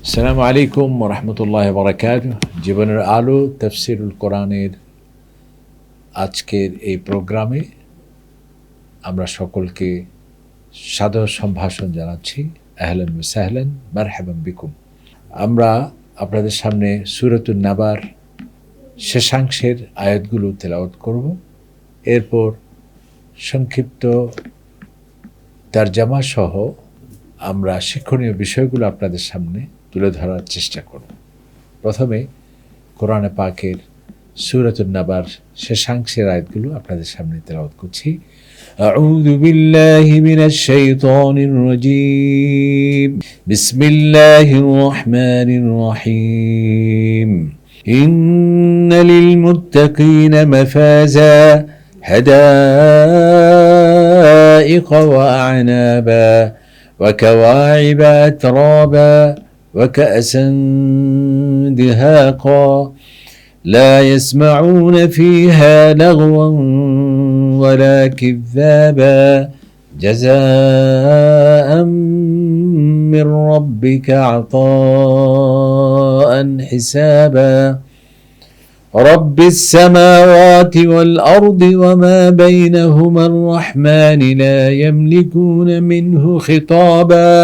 আসসালামু আলাইকুম ওয়া রাহমাতুল্লাহি ওয়া বারাকাতুহু। জীবনের আলো তাফসীরুল কোরআনের আজকের এই প্রোগ্রামে আমরা সকলকে সাদর সম্ভাষণ জানাচ্ছি। আহলান ওয়া সাহলান, মারহাবান বিকুম। আমরা আপনাদের সামনে সূরাতুন নাবার শেষাংশের আয়াতগুলো তেলাওয়াত করব। এরপর সংক্ষিপ্ত তরজমা সহ আমরা শিক্ষণীয় বিষয়গুলো আপনাদের সামনে তুলে ধরার চেষ্টা করব। প্রথমে কোরআনে পাকের সূরাতুন নাবার শেষাংশের আয়াতগুলো আপনাদের সামনে তেলাওয়াত করছি। আউযু বিল্লাহি মিনাশ শাইতানির রাজীম। বিসমিল্লাহির রহমানির রহিম। ইন্না লিল মুত্তাকিনা মাফাজা হাদাইক ওয়া আ'নাবা ওয়া কাওয়াইবা আতরাবা وكأسا دهاقا لا يسمعون فيها لغوا ولا كذابا جزاء من ربك عطاء حسابا رب السماوات والأرض وما بينهما الرحمن لا يملكون منه خطابا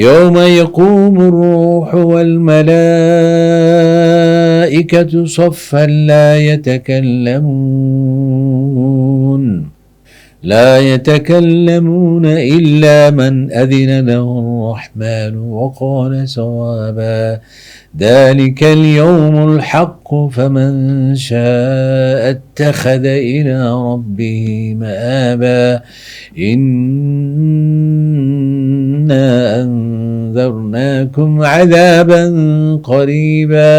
يوم يقوم الروح والملائكة صفا لا يتكلمون إلا من أذن له الرحمن وقال صوابا ذلك اليوم الحق فمن شاء اتخذ إلى ربه مآبا إنا أنذرناكم عذابا قريبا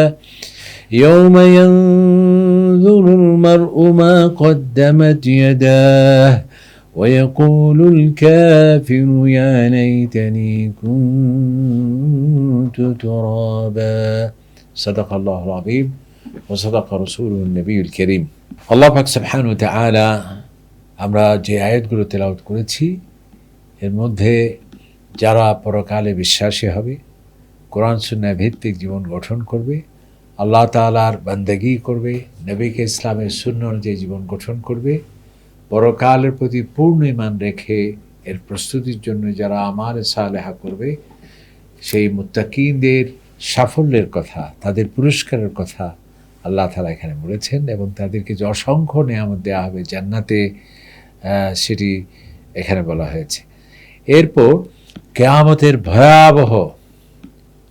يوم ينظر المرء ما قدمت يداه ويقول الكافر يا ليتني كنت ترابا صدق الله العظيم وصدق رسوله النبي الكريم আল্লাহ পাক সুবহানাহু ওয়া তাআলা আমরা যে আয়াতগুলো তেলাওয়াত করেছি এর মধ্যে যারা পরকালে বিশ্বাসী হবে, কোরআন সুন্নাহ ভিত্তিক জীবন গঠন করবে, আল্লাহ তাআলার বান্দাগি করবে, নবীকে ইসলামের সুন্নাহ অনুযায়ী জীবন গঠন করবে, পরকালের প্রতি পূর্ণ ঈমান রেখে এর প্রস্তুতির জন্য যারা আমালে সালেহা করবে, সেই মুত্তাকিনদের সাফল্যের কথা, তাদের পুরস্কারের কথা আল্লাহ তাআলা এখানে বলেছেন এবং তাদেরকে যে অসংখ্য নেয়ামত দেওয়া হবে জান্নাতে, সেটি এখানে বলা হয়েছে। এরপর কিয়ামতের ভয়াবহ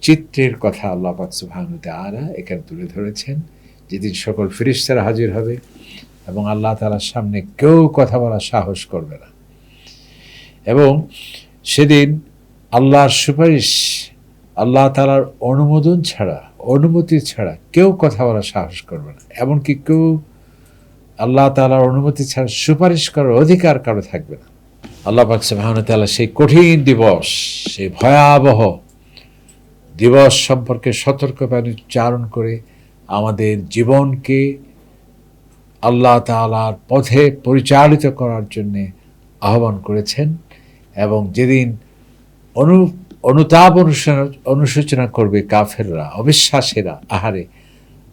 চিত্রের কথা আল্লাহ পাক সুবহানাহু ওয়া তাআলা এখানে তুলে ধরেছেন, যেদিন সকল ফেরেশতারা হাজির হবে এবং আল্লাহ তাআলার সামনে কেউ কথা বলার সাহস করবে না এবং সেদিন আল্লাহর সুপারিশ, আল্লাহ তাআলার অনুমতি ছাড়া কেউ কথা বলার সাহস করবে না। এমনকি কেউ আল্লাহ তাআলার অনুমতি ছাড়া সুপারিশ করার অধিকার কারো থাকবে না। আল্লাহ পাক সুবহানাহু ওয়া তাআলা সেই কঠিন দিবস, সেই ভয়াবহ দিবস সম্পর্কে সতর্কবাণী উচ্চারণ করে আমাদের জীবনকে আল্লাহ তাআলার পথে পরিচালিত করার জন্যে আহ্বান করেছেন এবং যেদিন অনুতাপ অনুশোচনা করবে কাফেররা, অবিশ্বাসীরা, আহারে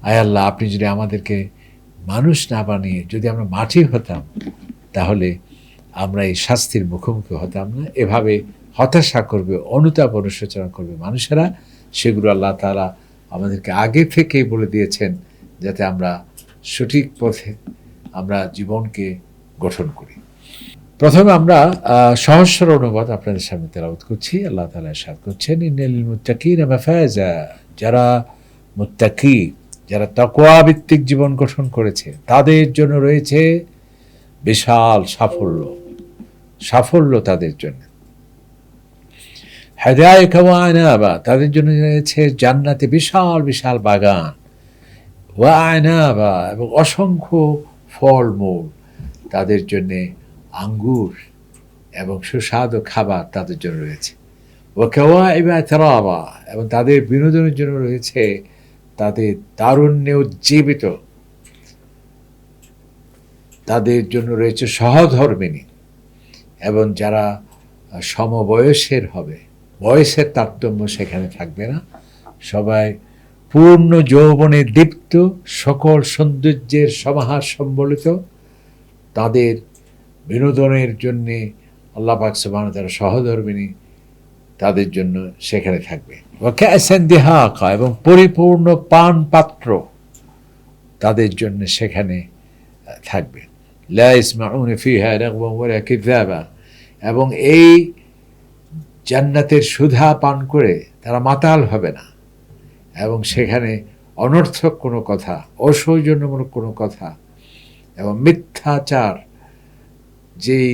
আয় আল্লাহ, আপনি যদি আমাদেরকে মানুষ না বানিয়ে যদি আমরা মাটি হতাম তাহলে আমরা এই শাস্তির মুখোমুখি হতাম না, এভাবে হতাশা করবে, অনুতাপ অনুশোচনা করবে মানুষেরা। সেগুলো আল্লাহ তাআলা আমাদেরকে আগে থেকেই বলে দিয়েছেন যাতে আমরা সঠিক পথে আমরা জীবনকে গঠন করি। প্রথমে আমরা সহস্র অনুবাদ আপনাদের সামনে তেলাওয়াত করছি। আল্লাহ তাআলা ইরশাদ করছেন, ইন্নাল লিল মুত্তাকিনা মাফাজা, যারা মুত্তাকি, যারা তাকওয়া ভিত্তিক জীবন গঠন করেছে তাদের জন্য রয়েছে বিশাল সাফল্য তাদের জন্য। হাদাইকা ওয়া আনাবা, তাদের জন্য রয়েছে জান্নাতে বিশাল বিশাল বাগান, ওয়া আনাবা, এবং অসংখ্য ফলমূল, তাদের জন্যে আঙ্গুর এবং সুস্বাদু খাবার তাদের জন্য রয়েছে। ওয়া কাওয়াইবা আতরাবা, এবং তাদের বিনোদনের জন্য রয়েছে তাদের তারুণ্যে উজ্জীবিত, তাদের জন্য রয়েছে সহধর্মিণী, এবং যারা সমবয়সের হবে, বয়সের তারতম্য সেখানে থাকবে না, সবাই পূর্ণ যৌবনে দীপ্ত, সকল সৌন্দর্যের সমাহার সম্বলিত, তাদের বিনোদনের জন্যে আল্লাহ পাক সুবহানাহু ওয়া তাআলা সহধর্মিণী তাদের জন্য সেখানে থাকবে। ওয়া কাসান দিহাকা, এবং পরিপূর্ণ পান পাত্র তাদের জন্য সেখানে থাকবে। লা ইসমাউনা ফিহা লাগওয়ান ওয়ালা কিযাবা, এবং এই জান্নাতের সুধা পান করে তারা মাতাল হবে না, এবং সেখানে অনর্থক কোনো কথা, অসৌজন্যমূলক কোনো কথা এবং মিথ্যাচার, যেই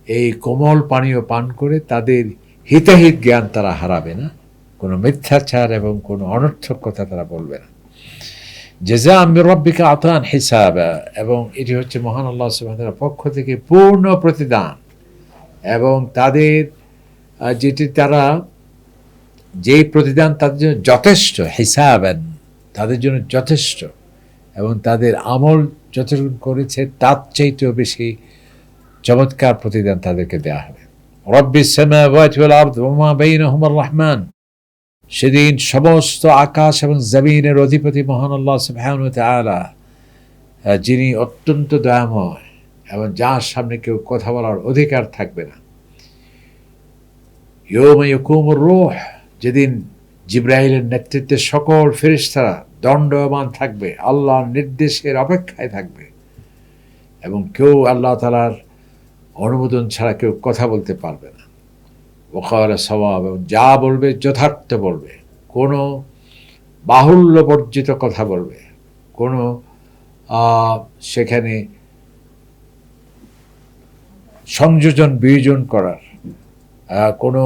এই কোমল পানীয় পান করে তাদের হিতাহিত জ্ঞান তারা হারাবে না, কোনো মিথ্যাচার এবং কোনো অনর্থক কথা তারা বলবে না। জাযাআ মির রাব্বিকা আতান হিসাবা, এবং এটি হচ্ছে মহান আল্লাহ সুবহানাহু ওয়া তাআলার পক্ষ থেকে পূর্ণ প্রতিদান, এবং তাদের যেটি তারা যেই প্রতিদান তাদের জন্য যথেষ্ট, হিসাবান তাদের জন্য যথেষ্ট, এবং তাদের আমল যতটুকু করেছে তার চাইতেও বেশি চমৎকার প্রতিদান তাদেরকে দেওয়া হবে। রব্বিস সামাওয়াতি ওয়াল আরদি ওয়া মা বাইনাহুমার রহমান, সেদিন সমস্ত আকাশ এবং জমিনের অধিপতি মহান আল্লাহ সুবহানাহু ওয়া তাআলা, যিনি অত্যন্ত দয়াময় এবং যার সামনে কেউ কথা বলার অধিকার থাকবে না। ইয়াউমা ইয়াকুমুর রূহ, যেদিন জিবরাইলের নেতৃত্বে সকল ফেরেশতারা দণ্ডায়মান থাকবে, আল্লাহর নির্দেশের অপেক্ষায় থাকবে, এবং কেউ আল্লাহ তাআলার অনুমোদন ছাড়া কেউ কথা বলতে পারবে না। ওয়াকালা সাওয়াব, এবং যা বলবে যথার্থ বলবে, কোনো বাহুল্য বর্জিত কথা বলবে, কোনো সেখানে সংযোজন বিয়োজন করার, কোনো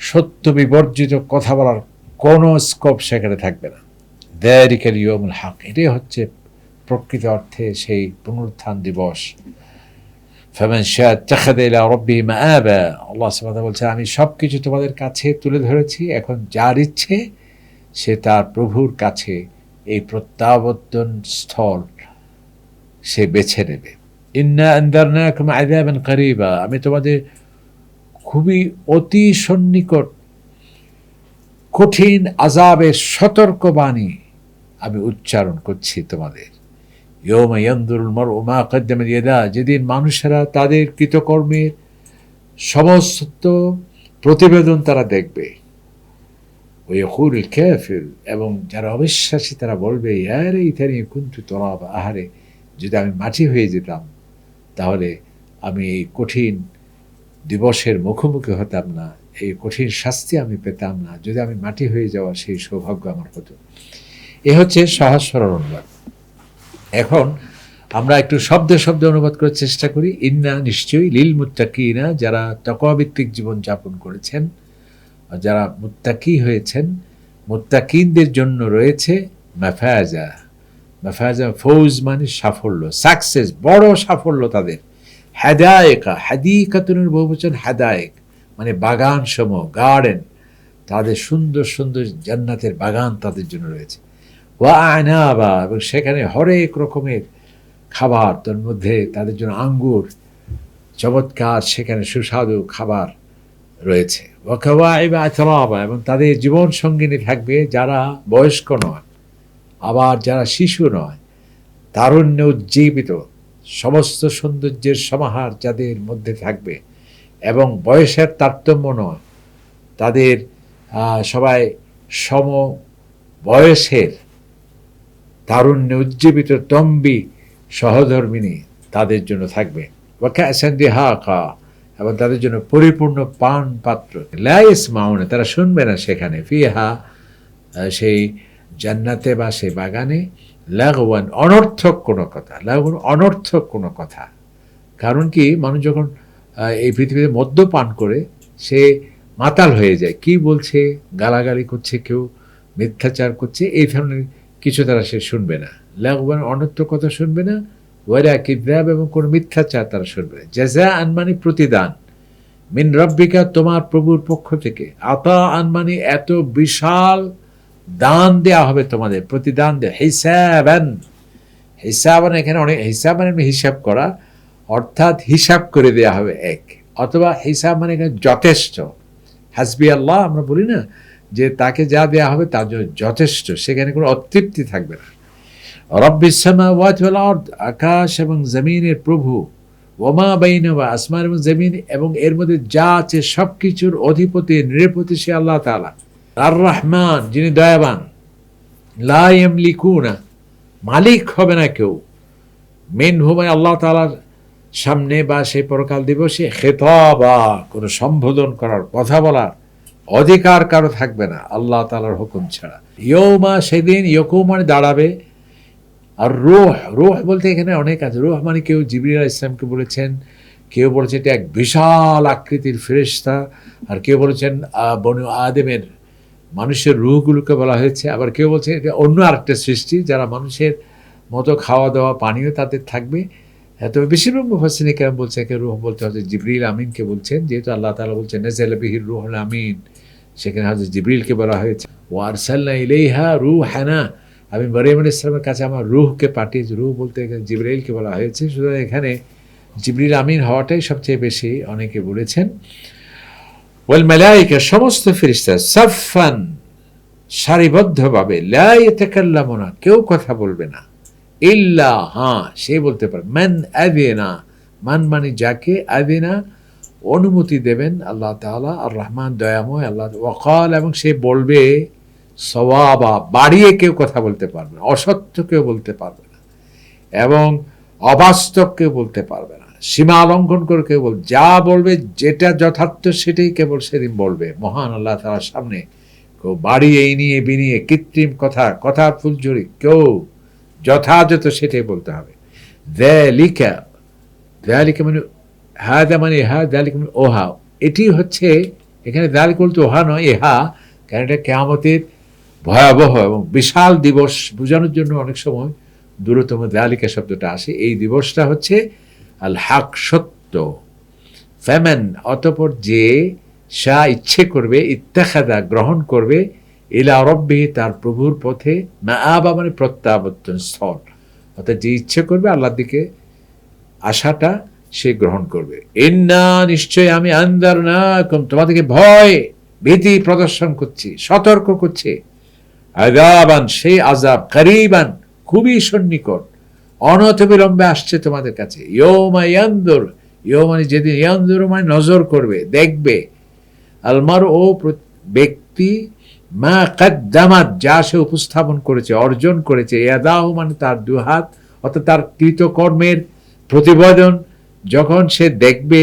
সত্য বিবর্জিত কথা বলার কোনো স্কোপ সেখানে থাকবে না। যালিকাল ইয়াউমুল হক, এটাই হচ্ছে প্রকৃত অর্থে সেই পুনরুত্থান দিবস। ফামান শাআ ইত্তাখাযা ইলা রাব্বিহি মাআবা, আল্লাহ সুবহানাহু ওয়া তাআলা বলছেন, আমি সব কিছু তোমাদের কাছে তুলে ধরেছি, এখন যার ইচ্ছে সে তার প্রভুর কাছে এই প্রত্যাবর্তন স্থল সে বেছে নেবে। ইন্না আনযারনাকুম আযাবান করিবা, আমি তোমাদের খুবই অতি সন্নিকট কঠিন আযাবের সতর্কবাণী আমি উচ্চারণ করছি তোমাদের। ইয়াউমা ইয়ানজুরুল মারউ মা কদ্দামাত ইয়াদা, যেদিন মানুষেরা তাদের কৃতকর্মের সমস্ত প্রতিবেদন তারা দেখবে। ওয়া ইয়াকুলুল কাফির, এবং যারা অবিশ্বাসী তারা বলবে, ইয়া লাইতানি কুনতু তুরাবা, আহারে যদি আমি মাটি হয়ে যেতাম তাহলে আমি এই কঠিন দিবসের মুখোমুখি হতাম না, এই কঠিন শাস্তি আমি পেতাম না, যদি আমি মাটি হয়ে যাওয়া সেই সৌভাগ্য আমার হতো। এ হচ্ছে সহজ সরল অনুবাদ। এখন আমরা একটু শব্দে শব্দে অনুবাদ করার চেষ্টা করি। ইন্না, নিশ্চয়ই, লিল মুত্তাকিনা, যারা তাকওয়াভিত্তিক জীবন যাপন করেছেন, যারা মুত্তাকি হয়েছেন, মুত্তাকিনদের জন্য রয়েছে মাফাজা। মাফাজা, ফৌজ মানে সাফল্য, সাকসেস, বড় সাফল্য তাদের। হাদায়েকা, হাদিকাতুনের বহুবচন হাদায়েক, মানে বাগান সমূহ, গার্ডেন, তাদের সুন্দর সুন্দর জান্নাতের বাগান তাদের জন্য রয়েছে। ওয়া আনাবা, এবং সেখানে হরেক রকমের খাবার, তার মধ্যে তাদের জন্য আঙ্গুর, চমৎকার সেখানে সুস্বাদু খাবার রয়েছে। ওয়া কাওয়াইবা আতরাবা, এবং তাদের জীবন সঙ্গিনী থাকবে যারা বয়স্ক নয়, আবার যারা শিশু নয়, তারুণ্য উজ্জীবিত, সমস্ত সৌন্দর্যের সমাহার যাদের মধ্যে থাকবে, এবং বয়সের তারতম্য নয়, তাদের সবাই সম বয়সের, তারুণ্য উজ্জীবিত তম্বি সহধর্মিণী তাদের জন্য থাকবে। ওয়া কাসান দিহাকা, এবং তাদের জন্য পরিপূর্ণ পান পাত্র। লা ইয়াসমাউনা, তারা শুনবে না সেখানে, ফিহা সেই জান্নাতে বা সেই বাগানে, লাগওয়ান, অনর্থক কোনো কথা। লাগওয়ান, অনর্থক কোনো কথা। কারণ কি, মানুষ যখন এই পৃথিবীতে মদ্যপান করে সে মাতাল হয়ে যায়, কি বলছে, গালাগালি করছে, কেউ মিথ্যাচার করছে, এই ধরনের কিছু তারা সে শুনবে না। লাগওয়ান, অনর্থক কথা শুনবে না। ওয়ালা কিযাব, এবং কোনো মিথ্যাচার তারা শুনবে না। জাযাআন মানে প্রতিদান, মিন রাব্বিকা, তোমার প্রভুর পক্ষ থেকে। আতাআন মানে এত বিশাল দান দেওয়া হবে তোমাদের, প্রতিদান দেওয়া। হিসাবান, হিসাবান এখানে অনেক, হিসাব মানে হিসাব করা, অর্থাৎ হিসাব করে দেওয়া হবে এক, অথবা হিসাব মানে এখানে যথেষ্ট। হাসবি আল্লাহ আমরা বলি না, যে তাকে যা দেয়া হবে তার জন্য যথেষ্ট, সেখানে কোনো অতৃপ্তি থাকবে না। রব্বিস সামাওয়াতি ওয়াল আরদ, আকাশ এবং জমিনের প্রভু, ওমা বাইনাহুমা, আসমান এবং জমিন এবং এর মধ্যে যা আছে সবকিছুর অধিপতি নৃপতি সে আল্লাহ তাআলা। আর রহমান, যিনি দয়াবান। লা ইয়ামলিকুনা, মালিক হবে না কেউ, মিনহু মানে আল্লাহ তাআলার সামনে বা সেই পরকাল দিবসে খেতাবা, কোনো সম্বোধন করার, কথা বলার অধিকার কারো থাকবে না আল্লাহ তাআলার হুকুম ছাড়া। ইয়ৌমা, সেদিন, ইয়কুম মানে দাঁড়াবে। আর রূহ, রূহ বলতে এখানে অনেক আছে। রূহ মানে কেউ জিবরিল আলাইহিস সালামকে বলেছেন, কেউ বলেছে এটা এক বিশাল আকৃতির ফেরেশতা, আর কেউ বলেছেন বনু আদমের মানুষের রূহগুলোকে বলা হয়েছে, আবার কেউ বলছে এটা অন্য আরেকটা সৃষ্টি যারা মানুষের মতো খাওয়া দাওয়া পানীয় তাদের থাকবে। তবে বেশিরভাগ মুফাসসিরিন কেরাম বলছে একে রূহ বলতে হযরত জিবরিল আমিনকে বলছেন, যেহেতু আল্লাহ তাআলা বলছেন নাযালা বিহির রূহুল আমিন, সেখানে হযরত জিবরিলকে বলা হয়েছে। ওয়া আরসালনা ইলাইহা রূহানা, আমি মরিয়ম আলাইহিস সালামের কাছে আমার রূহকে পাঠিয়েছি। রূহ বলতে এখানে জিবরাইলকে বলা হয়েছে। সুতরাং এখানে জিবরিল আমিন হওয়াটাই সবচেয়ে বেশি অনেকে বলেছেন। ওয়াল মালায়েকা, সমস্ত ফেরেশতা, সাফফান, সারিবদ্ধভাবে, লা ইয়াতাকাল্লামুনা, কেউ কথা বলবে না, ইল্লা, হ্যাঁ সে বলতে পারে, মান আযিনা, মান মানে যাকে, আযিনা অনুমতি দেবেন আল্লাহ তাআলা, আর রহমান দয়াময় আল্লাহ, ওয়াকাল এবং সে বলবে, সওয়াবা, বাড়িয়ে কেউ কথা বলতে পারবে না, অসত্য কেউ বলতে পারবে না, এবং অবাস্তব কেউ বলতে পারবে না, সীমা লঙ্ঘন করে কেউ যা বলবে যেটা যথার্থ সেটাই কেবল সেদিন বলবে মহান আল্লাহ তাআলার সামনে। কেউ বাড়িয়ে ইনিয়ে বিনিয়ে কৃত্রিম কথা ফুলঝুরি, কেউ যথাযথ সেটাই বলতে হবে। যালিকা, যালিকা মানে হাদা মানে ইহা, যালিকা মানে ওহা, এটি হচ্ছে এখানে যালিকা বলতে ওহা নয়, ইহা, কারণ এটা কিয়ামতের ভয়াবহ এবং বিশাল দিবস বোঝানোর জন্য অনেক সময় দূরতম যালিকা শব্দটা আসে। এই দিবসটা হচ্ছে আল হক, সত্য। ফেমেন, অতঃপর যে, সা ইচ্ছে করবে, ইত্তাখাদা গ্রহণ করবে, ইলা রব্বিহি তার প্রভুর পথে, মাআবা মানে প্রত্যাবর্তন স্থল, অর্থাৎ যে ইচ্ছে করবে আল্লাহর দিকে আশাটা সে গ্রহণ করবে। ইন্না, নিশ্চয় আমি, আনজারনাকুম, তোমাদেরকে ভয় ভীতি প্রদর্শন করছি, সতর্ক করছি, আযাবান, সেই আযাব, করিবান খুবই সন্নিকট, অনতিবিলম্বে আসছে তোমাদের কাছে। ইয়ৌমা ইয়ানজুর, ইয়ৌমা মানে যেদিন, ইয়ানজুর মানে নজর করবে, দেখবে, আলমার ও ব্যক্তি, মা কাদ্দামাত যা সে উপস্থাপন করেছে, অর্জন করেছে, ইয়াদাহু মানে তার দুহাত, অর্থাৎ তার কৃতকর্মের প্রতিবেদন যখন সে দেখবে।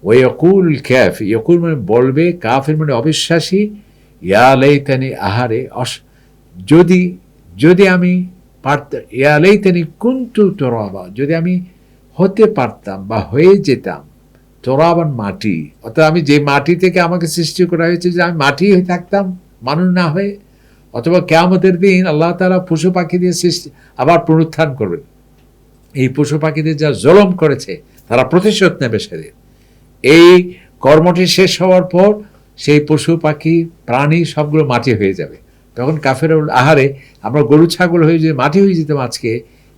ওয়াকুল কাফ, ইয়াকুল মানে বলবে, কাফির মানে অবিশ্বাসী, ইয়া লাইতানি, আহারে, যদি যদি আমি পারতাম, ইয়া লাইতানি কুনতু তুরাবা, যদি আমি হতে পারতাম বা হয়ে যেতাম, তোরাবান মাটি, অর্থাৎ আমি যে মাটি থেকে আমাকে সৃষ্টি করা হয়েছে, যে আমি মাটি হয়ে থাকতাম মানুষ না হয়ে। অথবা কিয়ামতের দিন আল্লাহ তাআলা পশু পাখি দিয়ে সৃষ্টি আবার পুনরুত্থান করবেন। এই পশু পাখিদের যা জুলুম করেছে তারা প্রতিশোধ নেবে সেদিন। এই কর্মটি শেষ হওয়ার পর সেই পশু পাখি প্রাণী সবগুলো মাটি হয়ে যাবে। তখন কাফের, আহারে, আমরা গরু ছাগল হয়ে যে মাটি হয়ে যেতাম, আজকে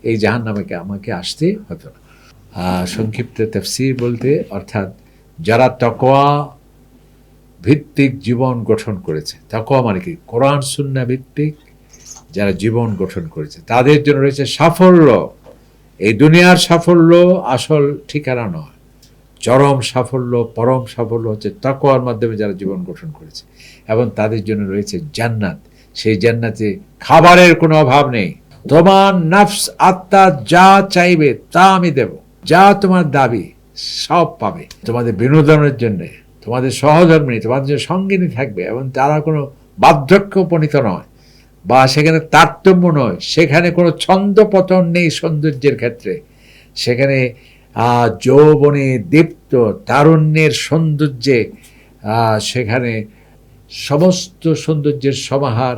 এই জাহান্নামে আমাকে আসতে হতো না। সংক্ষিপ্ত তাফসীর বলতে, অর্থাৎ যারা তাকওয়া ভিত্তিক জীবন গঠন করেছে, তাকওয়া মানে কি, কোরআন সুন্নাহ ভিত্তিক যারা জীবন গঠন করেছে তাদের জন্য রয়েছে সাফল্য। এই দুনিয়ার সাফল্য আসল ঠিকানা নয়, চরম সাফল্য, পরম সাফল্য হচ্ছে তাকওয়ার মাধ্যমে যারা জীবন গঠন করেছে, এবং তাদের জন্য রয়েছে জান্নাত। সেই জান্নাতে খাবারের কোনো অভাব নেই, তোমার নফস আত্মা যা চাইবে তা আমি দেব, যা তোমার দাবি সব পাবে। তোমাদের বিনোদনের জন্য তোমাদের সহধর্মিণী, তোমাদের সঙ্গিনী থাকবে, এবং তারা কোনো বার্ধক্য উপনীত নয়, বা সেখানে তারতম্য নয়, সেখানে কোনো ছন্দপতন নেই সৌন্দর্যের ক্ষেত্রে, সেখানে যৌবনে দীপ্ত তারুণ্যের সৌন্দর্যে, সেখানে সমস্ত সৌন্দর্যের সমাহার,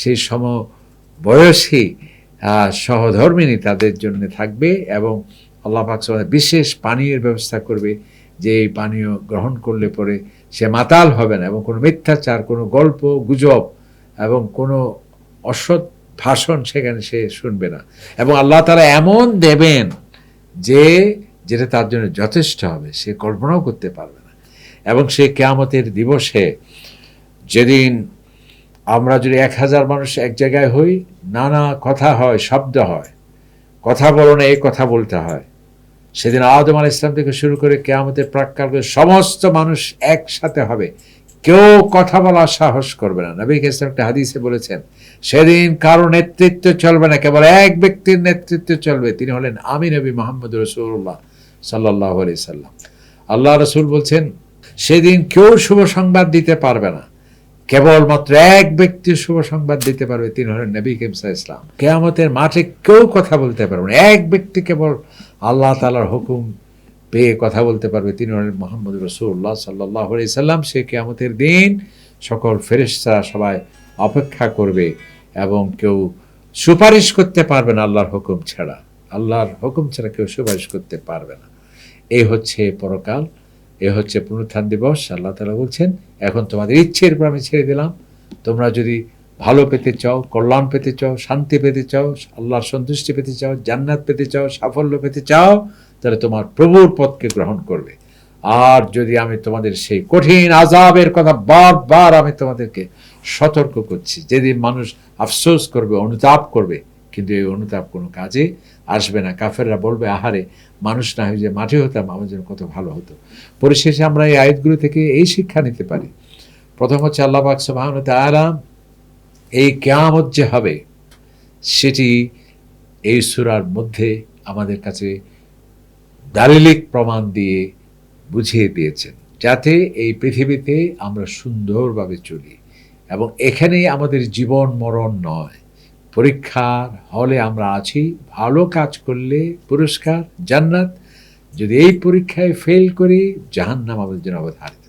সেই সমবয়সী সহধর্মিণী তাদের জন্য থাকবে। এবং আল্লাহ পাক বিশেষ পানীয়ের ব্যবস্থা করবে, যে এই পানীয় গ্রহণ করলে পরে সে মাতাল হবে না, এবং কোনো মিথ্যাচার, কোনো গল্প গুজব এবং কোনো অসৎ ভাষণ সেখানে সে শুনবে না। এবং আল্লাহ তাআলা এমন দেবেন যে যেটা তার জন্য যথেষ্ট হবে, সে কল্পনাও করতে পারবে না। এবং সে কিয়ামতের দিবসে, যেদিন আমরা যদি 1000 মানুষ এক জায়গায় হই, নানা কথা হয়, শব্দ হয়, কথা বলো না এই কথা বলতে হয়। সেদিন আদম আলাইহিস সালাম থেকে শুরু করে কিয়ামতের প্রাক্কাল সমস্ত মানুষ একসাথে হবে, কেউ কথা বলার সাহস করবে না। নবী ইসলাম একটা হাদিসে বলেছেন, সেদিন কারো নেতৃত্ব চলবে না, কেবল এক ব্যক্তির নেতৃত্ব চলবে, তিনি হলেন আমি নবী মুহাম্মদ রাসূলুল্লাহ সাল্লাল্লাহু আলাইহি সাল্লাম। আল্লাহ রাসূল বলছেন, সেদিন কেউ শুভ সংবাদ দিতে পারবে না, কেবলমাত্র এক ব্যক্তি শুভ সংবাদ দিতে পারবে, তিনি হলেন নবী করিম সাল্লাল্লাহু আলাইহি ওয়াসাল্লাম। কিয়ামতের মাঠে কেউ কথা বলতে পারবে না, এক ব্যক্তি কেবল আল্লাহ তাআলার হুকুম পেয়ে কথা বলতে পারবে, তিনি হলেন মুহাম্মদ রাসূলুল্লাহ সাল্লাল্লাহু আলাইহি সাল্লাম। সে কিয়ামতের দিন সকল ফেরেশতারা সবাই অপেক্ষা করবে এবং কেউ সুপারিশ করতে পারবে না আল্লাহর হুকুম ছাড়া। আল্লাহর হুকুম ছাড়া কেউ সুপারিশ করতে পারবে না। এই হচ্ছে পরকাল, এ হচ্ছে পুনরুত্থান দিবস। আল্লাহ তাআলা বলছেন, এখন তোমাদের ইচ্ছের উপর আমি ছেড়ে দিলাম। তোমরা যদি ভালো পেতে চাও, কল্যাণ পেতে চাও, শান্তি পেতে চাও, আল্লাহর সন্তুষ্টি পেতে চাও, জান্নাত পেতে চাও, সাফল্য পেতে চাও, তাহলে তোমার প্রভুর পথকে গ্রহণ করবে। আর যদি আমি তোমাদের সেই কঠিন আযাবের কথা বারবার আমি তোমাদেরকে সতর্ক করছি, যেদিন মানুষ আফসোস করবে, অনুতাপ করবে, কিন্তু এই অনুতাপ কোনো কাজে আসবে না। কাফেররা বলবে, আহারে, মানুষ না হয়ে যে মাঠে হতাম, আমার জন্য কত ভালো হতো। পরিশেষে আমরা এই আয়াতগুলো থেকে এই শিক্ষা নিতে পারি। প্রথম হচ্ছে, আল্লাহ পাক সুবহানাহু ওয়া তাআলা এই কিয়ামত যে হবে সেটি এই সূরার মধ্যে আমাদের কাছে দালিলিক প্রমাণ দিয়ে বুঝিয়ে দিয়েছেন, যাতে এই পৃথিবীতে আমরা সুন্দরভাবে চলি এবং এখানেই আমাদের জীবন মরণ নয়। পরীক্ষার হলে আমরা আছি, ভালো কাজ করলে পুরস্কার জান্নাত, যদি এই পরীক্ষায় ফেল করি জাহান্নাম আমাদের জন্য অবধারিত।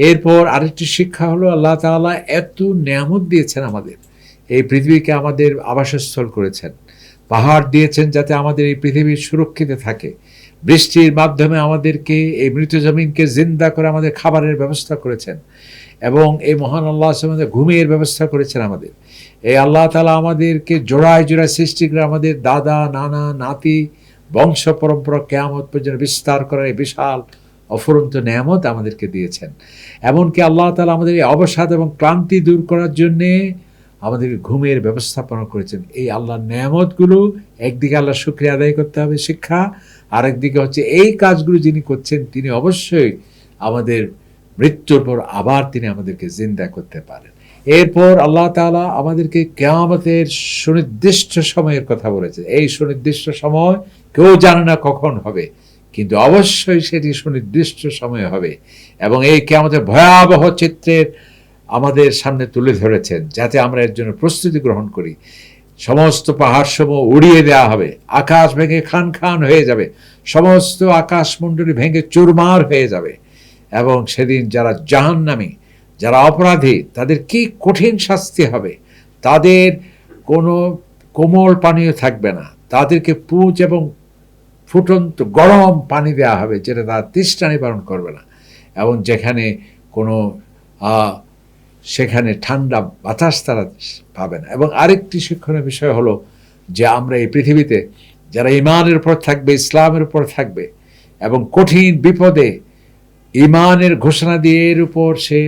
এরপর আরেকটি শিক্ষা হলো, আল্লাহ তাআলা এত নেয়ামত দিয়েছেন আমাদের, এই পৃথিবীকে আমাদের আবাসস্থল করেছেন, পাহাড় দিয়েছেন যাতে আমাদের এই পৃথিবী সুরক্ষিত থাকে, বৃষ্টির মাধ্যমে আমাদেরকে এই মৃত জমিনকে জিন্দা করে আমাদের খাবারের ব্যবস্থা করেছেন, এবং এই মহান আল্লাহ আমাদের ঘুমের ব্যবস্থা করেছেন আমাদের। এই আল্লাহ তাআলা আমাদেরকে জোড়ায় জোড়ায় সৃষ্টি করে আমাদের দাদা, নানা, নাতি, বংশ পরম্পরা কিয়ামত পর্যন্ত বিস্তার করার এই বিশাল অফুরন্ত নেয়ামত আমাদেরকে দিয়েছেন। এমনকি আল্লাহ তাআলা আমাদের এই অবসাদ এবং ক্লান্তি দূর করার জন্যে আমাদের ঘুমের ব্যবস্থাপনা করেছেন। এই আল্লাহর নেয়ামতগুলো একদিকে আল্লাহ শুকরিয়া আদায় করতে হবে শিক্ষা, আরেকদিকে হচ্ছে এই কাজগুলো যিনি করছেন তিনি অবশ্যই আমাদের মৃত্যুর পর আবার তিনি আমাদেরকে জিন্দা করতে পারেন। এরপর আল্লাহ তাআলা আমাদেরকে কিয়ামতের সুনির্দিষ্ট সময়ের কথা বলেছে। এই সুনির্দিষ্ট সময় কেউ জানে না কখন হবে, কিন্তু অবশ্যই সেটি সুনির্দিষ্ট সময়ে হবে, এবং এই কিয়ামতের ভয়াবহ চিত্রের আমাদের সামনে তুলে ধরেছেন, যাতে আমরা এর জন্য প্রস্তুতি গ্রহণ করি। সমস্ত পাহাড়সমূহ উড়িয়ে দেওয়া হবে, আকাশ ভেঙে খান খান হয়ে যাবে, সমস্ত আকাশমণ্ডলী ভেঙে চুরমার হয়ে যাবে, এবং সেদিন যারা জাহান্নামী, যারা অপরাধী, তাদের কি কঠিন শাস্তি হবে। তাদের কোনো কোমল পানীয় থাকবে না, তাদেরকে পুঁজ এবং ফুটন্ত গরম পানি দেওয়া হবে, যেটা তার তৃষ্ণা নিবারণ করবে না, এবং যেখানে কোনো সেখানে ঠান্ডা বাতাস তারা পাবে না। এবং আরেকটি শিক্ষণীয় বিষয় হলো যে আমরা এই পৃথিবীতে যারা ঈমানের উপর থাকবে, ইসলামের উপর থাকবে, এবং কঠিন বিপদে ঈমানের ঘোষণা দিয়ে এর উপর সে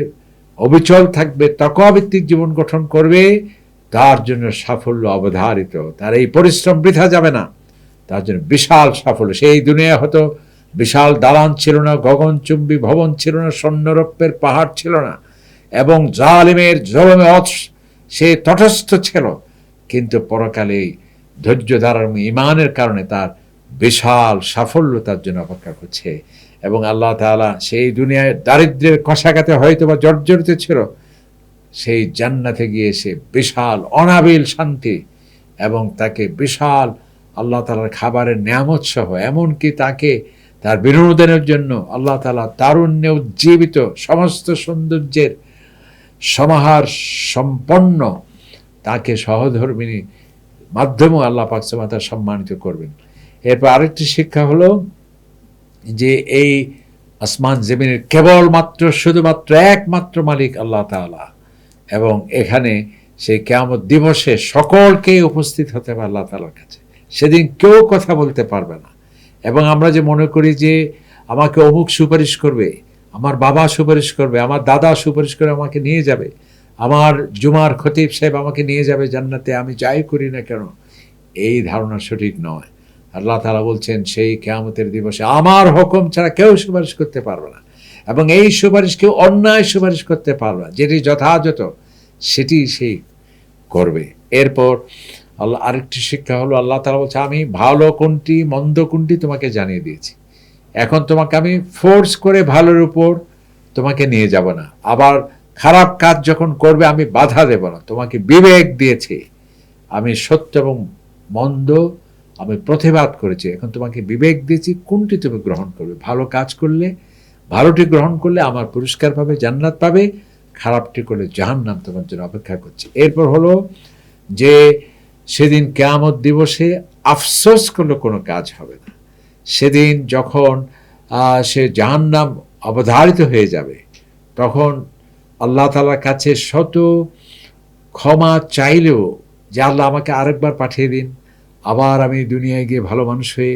অবিচল থাকবে, তাকওয়াভিত্তিক জীবন গঠন করবে, তার জন্য সাফল্য অবধারিত। তার এই পরিশ্রম বৃথা যাবে না, তার জন্য বিশাল সাফল্য। সেই দুনিয়া হতো বিশাল দালান ছিল না, গগনচুম্বী ভবন ছিল না, স্বর্ণরৌপ্যের পাহাড় ছিল না, এবং জালিমের জলমে সে তটস্থ ছিল, কিন্তু পরকালে ধৈর্য ধারার ঈমানের কারণে তার বিশাল সাফল্য তার জন্য অপেক্ষা করছে। এবং আল্লাহ তাআলা সেই দুনিয়ায় দারিদ্র্যের কষাঘাতে হয়তো বা জর্জরিত ছিল, সেই জান্নাতে গিয়ে সে বিশাল অনাবিল শান্তি এবং তাকে বিশাল আল্লাহ তাআলার খাবারের নিয়ামত সহ, এমনকি তাকে তার বিনোদনের জন্য আল্লাহ তাআলা তারুণ্যে উজ্জীবিত সমস্ত সৌন্দর্যের সমাহার সম্পন্ন তাকে সহধর্মিণী মাধ্যমেও আল্লাহ পাক সুবহানাহু ওয়া তাআলা সম্মানিত করবেন। এরপর আরেকটি শিক্ষা হলো যে এই আসমান জমিনের কেবলমাত্র শুধুমাত্র একমাত্র মালিক আল্লাহ তাআলা, এবং এখানে সেই কিয়ামত দিবসে সকলকে উপস্থিত হতে হবে আল্লাহ তাআলার কাছে। সেদিন কেউ কথা বলতে পারবে না। এবং আমরা যে মনে করি যে আমাকে অমুক সুপারিশ করবে, আমার বাবা সুপারিশ করবে, আমার দাদা সুপারিশ করে আমাকে নিয়ে যাবে, আমার জুমার খতিব সাহেব আমাকে নিয়ে যাবে জান্নাতে, আমি যাই করি না কেন, এই ধারণা সঠিক নয়। আল্লাহ তাআলা বলছেন সেই কিয়ামতের দিবসে আমার হুকুম ছাড়া কেউ সুপারিশ করতে পারবে না, এবং এই সুপারিশ কেউ অন্যায় সুপারিশ করতে পারবে না, যেটি যথাযথ সেটি সেই করবে। এরপর আল্লাহ আরেকটি শিক্ষা হলো, আল্লাহ তাআলা বলছে আমি ভালো কোনটি মন্দ কোনটি তোমাকে জানিয়ে দিয়েছি, এখন তোমাকে আমি ফোর্স করে ভালোর উপর তোমাকে নিয়ে যাব না, আবার খারাপ কাজ যখন করবে আমি বাধা দেব না, তোমাকে বিবেক দিয়েছি, আমি সত্য এবং মন্দ আমি প্রতিবাদ করেছি, এখন তোমাকে বিবেক দিয়েছি কোনটি তুমি গ্রহণ করবে, ভালো কাজ করলে ভালোটি গ্রহণ করলে আমার পুরস্কার পাবে, জান্নাত পাবে, খারাপটি করলে জাহান্নাম তোমার জন্য অপেক্ষা করছে। এরপর হলো যে সেদিন কিয়ামত দিবসে আফসোস করলে কোনো কাজ হবে না, সেদিন যখন সে জাহান্নাম অবধারিত হয়ে যাবে তখন আল্লাহ তাআলার কাছে শত ক্ষমা চাইলেও যে আল্লাহ আমাকে আরেকবার পাঠিয়ে দিন, আবার আমি দুনিয়ায় গিয়ে ভালো মানুষ হয়ে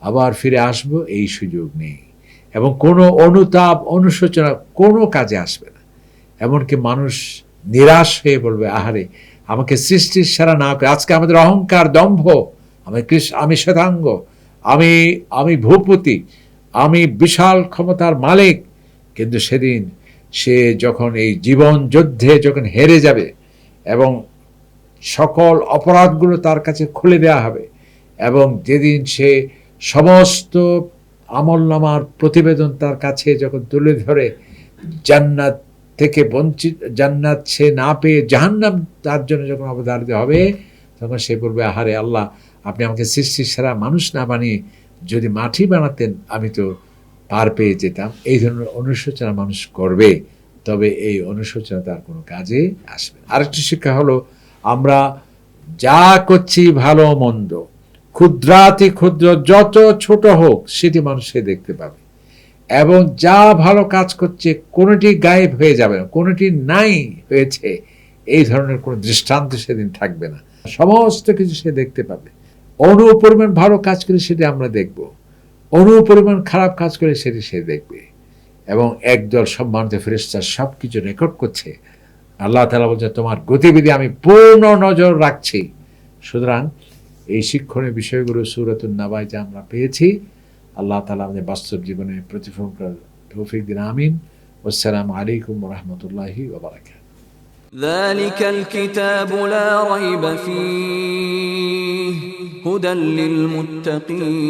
আবার ফিরে আসব, এই সুযোগ নেই, এবং কোনো অনুতাপ অনুশোচনা কোনো কাজে আসবে না। এমনকি মানুষ নিরাশ হয়ে বলবে আহারে আমাকে সৃষ্টির সেরা না করে, আজকে আমাদের অহংকার দম্ভ, আমি শ্বেতাঙ্গ, আমি ভূপতি, আমি বিশাল ক্ষমতার মালিক, কিন্তু সেদিন সে যখন এই জীবন যুদ্ধে যখন হেরে যাবে এবং সকল অপরাধগুলো তার কাছে খুলে দেওয়া হবে, এবং যেদিন সে সমস্ত আমলনামার প্রতিবেদন তার কাছে যখন তুলে ধরে জান্নাত থেকে বঞ্চিত, জান্নাত সে না পেয়ে জাহান্নাম তার জন্য যখন অবধারিত হবে, তখন সে বলবে আহারে আল্লাহ আপনি আমাকে সৃষ্টির সেরা মানুষ না বানিয়ে যদি মাটি বানাতেন আমি তো পার পেয়ে যেতাম। এই ধরনের অনুশোচনা মানুষ করবে, তবে এই অনুশোচনা তার কোনো কাজে আসবে। আরেকটি শিক্ষা হলো আমরা যা করছি ভালো মন্দ ক্ষুদ্রাতি ক্ষুদ্র যত ছোট হোক সেটি মানুষে দেখতে পাবে, এবং যা ভালো কাজ করছে কোনোটি গায়েব হয়ে যাবে না, কোনোটি নাই হয়েছে এই ধরনের কোনো দৃষ্টান্ত সেদিন থাকবে না, সমস্ত কিছু সে দেখতে পাবে। অনুপরিমাণ ভালো কাজ করে সেটি আমরা দেখব, অনুপরিমাণ খারাপ কাজ করে সেটি সে দেখবে, এবং একদল সম্মানিত ফেরেশতা সব কিছু রেকর্ড করছে। আল্লাহ তাআলা বলছে তোমার গতিবিধি আমি পূর্ণ নজর রাখছি। সুতরাং এই শিক্ষণীয় বিষয়গুলো সূরাতুন নাবায় যা আমরা পেয়েছি, আল্লাহ তাআলা আমাদের বাস্তব জীবনে প্রতিফলন করার তৌফিক দিন, আমিন। আসসালামু আলাইকুম ওয়া রাহমাতুল্লাহি ওয়া বারাকাতুহু। ذلك الكتاب لا ريب فيه هدى للمتقين